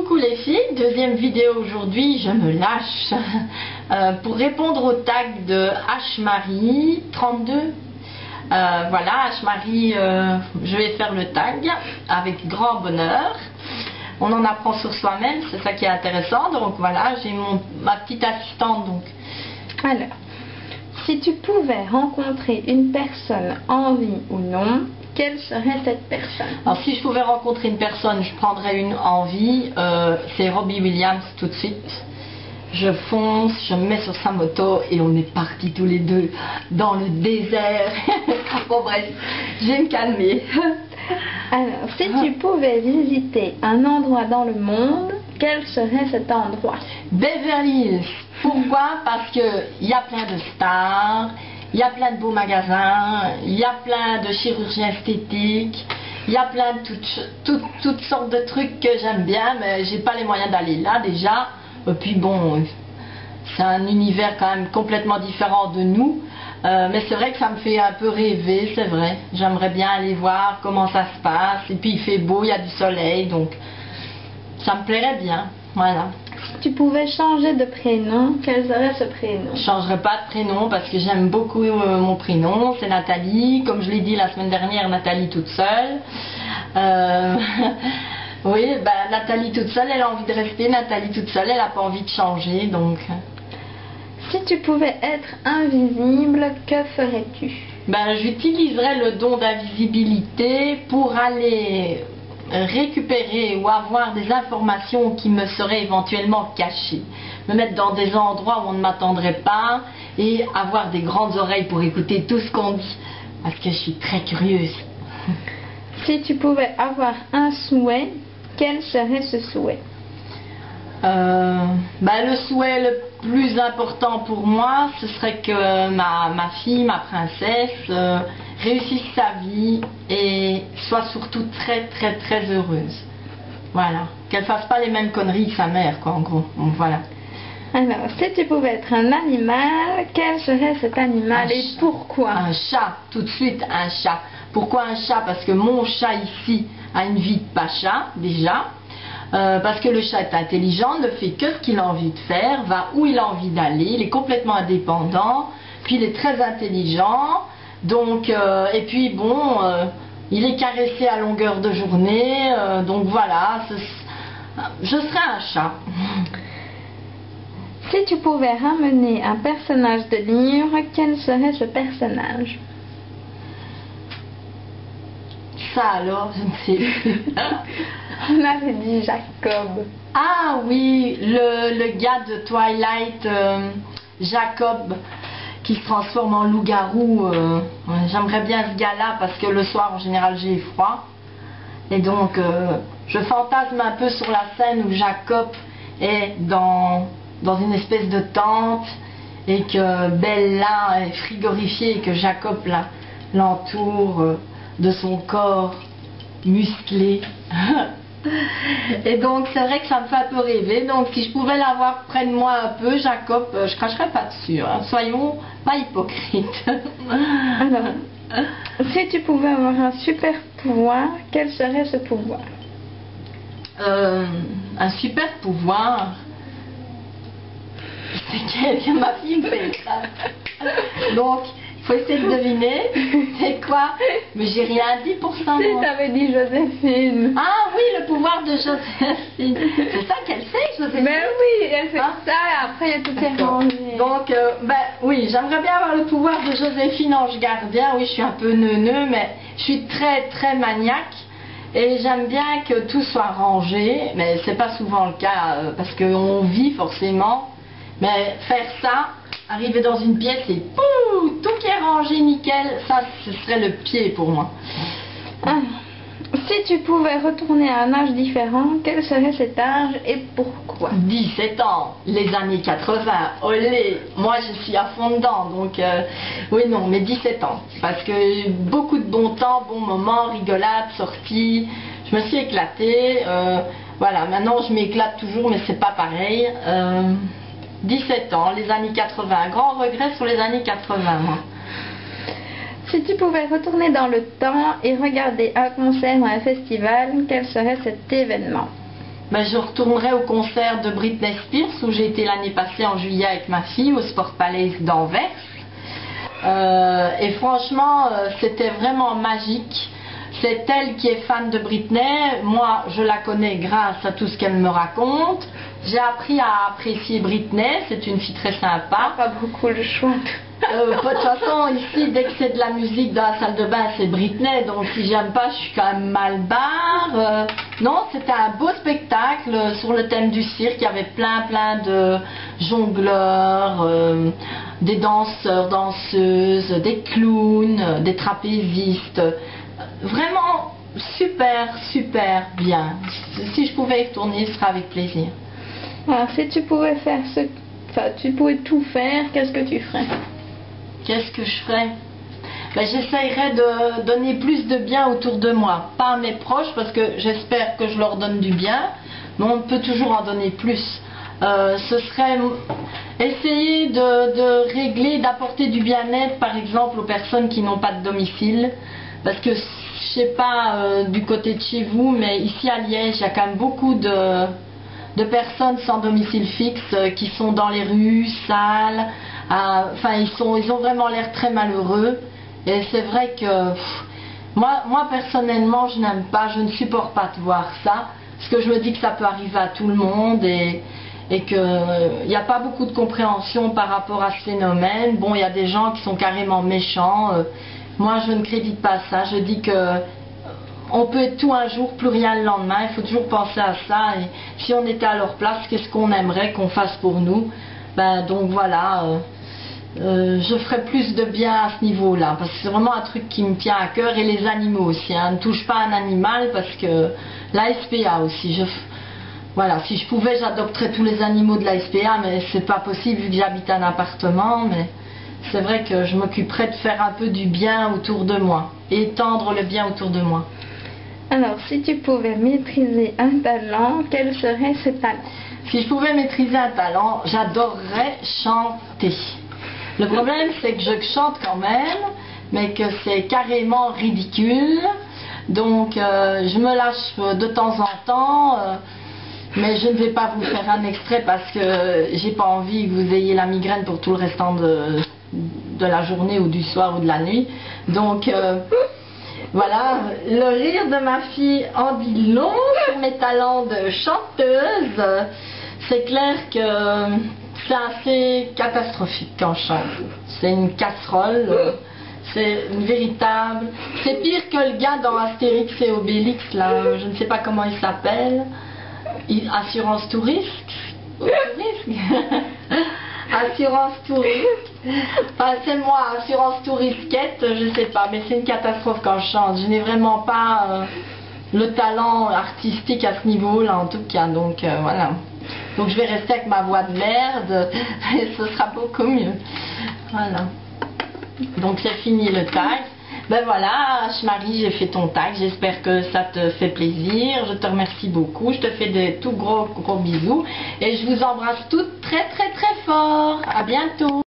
Coucou les filles, deuxième vidéo aujourd'hui, je me lâche pour répondre au tag de H-Marie 32. Voilà, H-Marie, je vais faire le tag avec grand bonheur. On en apprend sur soi-même, c'est ça qui est intéressant. Donc voilà, j'ai ma petite assistante. Donc. Alors, si tu pouvais rencontrer une personne en vie ou non, quelle serait cette personne? Alors si je pouvais rencontrer une personne, je prendrais une en vie, c'est Robbie Williams tout de suite. Je fonce, je me mets sur sa moto et on est partis tous les deux dans le désert. Bon bref, je vais me calmer. Alors, si tu pouvais visiter un endroit dans le monde, quel serait cet endroit? Beverly Hills. Pourquoi? Parce qu'il y a plein de stars, il y a plein de beaux magasins, il y a plein de chirurgies esthétiques, il y a plein de toutes sortes de trucs que j'aime bien, mais j'ai pas les moyens d'aller là déjà. Et puis bon, c'est un univers quand même complètement différent de nous. Mais c'est vrai que ça me fait un peu rêver, c'est vrai. J'aimerais bien aller voir comment ça se passe. Et puis il fait beau, il y a du soleil, donc ça me plairait bien. Voilà. Si tu pouvais changer de prénom, quel serait ce prénom? Je ne changerai pas de prénom parce que j'aime beaucoup mon prénom, c'est Nathalie. Comme je l'ai dit la semaine dernière, Nathalie toute seule. Oui, Nathalie toute seule, elle a envie de rester. Nathalie toute seule, elle n'a pas envie de changer, donc... Si tu pouvais être invisible, que ferais-tu? J'utiliserais le don d'invisibilité pour aller récupérer ou avoir des informations qui me seraient éventuellement cachées. Me mettre dans des endroits où on ne m'attendrait pas et avoir des grandes oreilles pour écouter tout ce qu'on dit. Parce que je suis très curieuse. Si tu pouvais avoir un souhait, quel serait ce souhait? Le souhait le plus important pour moi, ce serait que ma fille, ma princesse, réussisse sa vie et soit surtout très très très heureuse. Voilà. Qu'elle fasse pas les mêmes conneries que sa mère, quoi, en gros. Donc, voilà. Alors, si tu pouvais être un animal, quel serait cet animal et pourquoi? Un chat, tout de suite, un chat. Pourquoi un chat? Parce que mon chat ici a une vie de pacha, déjà. Parce que le chat est intelligent, ne fait que ce qu'il a envie de faire, va où il a envie d'aller, il est complètement indépendant, puis il est très intelligent, donc, et puis bon, il est caressé à longueur de journée, donc voilà, je serais un chat. Si tu pouvais ramener un personnage de livre, quel serait ce personnage? Ça alors, je ne sais plus. On avait dit Jacob. Ah oui, le gars de Twilight, Jacob, qui se transforme en loup-garou. J'aimerais bien ce gars-là parce que le soir, en général, j'ai froid. Et donc, je fantasme un peu sur la scène où Jacob est dans une espèce de tente et que Bella est frigorifiée et que Jacob l'entoure de son corps musclé. Et donc c'est vrai que ça me fait un peu rêver. Donc si je pouvais l'avoir près de moi un peu, Jacob, je cracherais pas dessus, hein. Soyons pas hypocrites. Alors, si tu pouvais avoir un super pouvoir, quel serait ce pouvoir? Un super pouvoir. C'est quel? Ma fille me fait ça. Donc il faut essayer de deviner. C'est quoi? Mais j'ai rien dit pour ça. Si, t'avais dit Joséphine. Ah oui, le pouvoir de Joséphine. C'est ça qu'elle sait, Joséphine? Mais oui, elle fait ça et après il y a tout est rangé. Donc, oui, j'aimerais bien avoir le pouvoir de Joséphine Ange Gardien. Oui, je suis un peu neuneu, mais je suis très très maniaque. Et j'aime bien que tout soit rangé. Mais c'est pas souvent le cas parce qu'on vit forcément. Mais faire ça, arriver dans une pièce et pouf, tout qui est rangé nickel, ça ce serait le pied pour moi. Si tu pouvais retourner à un âge différent, quel serait cet âge et pourquoi? 17 ans, les années 80, olé, moi je suis à fond dedans, donc oui non, mais 17 ans, parce que beaucoup de bon temps, bons moments, rigolades, sorties, je me suis éclatée, voilà, maintenant je m'éclate toujours mais c'est pas pareil. 17 ans, les années 80. Grand regret sur les années 80, moi. Si tu pouvais retourner dans le temps et regarder un concert ou un festival, quel serait cet événement? ben, je retournerai au concert de Britney Spears où j'ai été l'année passée en juillet avec ma fille au Sport Palace d'Anvers. Et franchement, c'était vraiment magique. C'est elle qui est fan de Britney. Moi, je la connais grâce à tout ce qu'elle me raconte. J'ai appris à apprécier Britney. C'est une fille très sympa. Pas beaucoup le choix. De toute façon, ici, dès que c'est de la musique dans la salle de bain, c'est Britney. Donc, si j'aime pas, je suis quand même mal barre. Non, c'était un beau spectacle sur le thème du cirque. Il y avait plein de jongleurs, des danseurs, danseuses, des clowns, des trapézistes. Vraiment super bien. Si je pouvais y retourner, ce serait avec plaisir. Alors, si tu pouvais faire tu pouvais tout faire, qu'est-ce que tu ferais? Qu'est-ce que je ferais? Ben, j'essayerais de donner plus de bien autour de moi. Pas à mes proches, parce que j'espère que je leur donne du bien, mais on peut toujours en donner plus. Ce serait essayer de régler, d'apporter du bien-être, par exemple, aux personnes qui n'ont pas de domicile. Parce que, je sais pas du côté de chez vous, mais ici à Liège, il y a quand même beaucoup de personnes sans domicile fixe qui sont dans les rues, sales. Enfin, ils ont vraiment l'air très malheureux. Et c'est vrai que moi personnellement, je n'aime pas, je ne supporte pas de voir ça. Parce que je me dis que ça peut arriver à tout le monde et qu'il n'y a pas beaucoup de compréhension par rapport à ce phénomène. Bon, il y a des gens qui sont carrément méchants. Moi, je ne crédite pas ça. Je dis que on peut être tout un jour, plus rien le lendemain. Il faut toujours penser à ça. Et si on était à leur place, qu'est-ce qu'on aimerait qu'on fasse pour nous? Ben, donc voilà, je ferais plus de bien à ce niveau-là. Parce que c'est vraiment un truc qui me tient à cœur. Et les animaux aussi. Hein. Ne touche pas un animal parce que la SPA aussi. Voilà, si je pouvais, j'adopterais tous les animaux de la SPA. Mais c'est pas possible vu que j'habite un appartement. Mais c'est vrai que je m'occuperais de faire un peu du bien autour de moi. Et étendre le bien autour de moi. Alors, si tu pouvais maîtriser un talent, quel serait ce talent? Si je pouvais maîtriser un talent, j'adorerais chanter. Le problème, c'est que je chante quand même, mais que c'est carrément ridicule. Donc, je me lâche de temps en temps, mais je ne vais pas vous faire un extrait parce que j'ai pas envie que vous ayez la migraine pour tout le restant de la journée ou du soir ou de la nuit. Donc, voilà, le rire de ma fille en dit long sur mes talents de chanteuse. C'est clair que c'est assez catastrophique quand je chante. C'est une casserole, c'est une véritable... C'est pire que le gars dans Astérix et Obélix, là, je ne sais pas comment il s'appelle. Assurance touriste. Assurance touriste. Enfin, c'est moi, assurance tourisquette, je sais pas, mais c'est une catastrophe quand je chante. Je n'ai vraiment pas le talent artistique à ce niveau-là, en tout cas. Donc voilà. Donc je vais rester avec ma voix de merde et ce sera beaucoup mieux. Voilà. Donc c'est fini le tag. Ben voilà, Marie, j'ai fait ton tag. J'espère que ça te fait plaisir. Je te remercie beaucoup. Je te fais de tout gros bisous. Et je vous embrasse toutes très fort. À bientôt.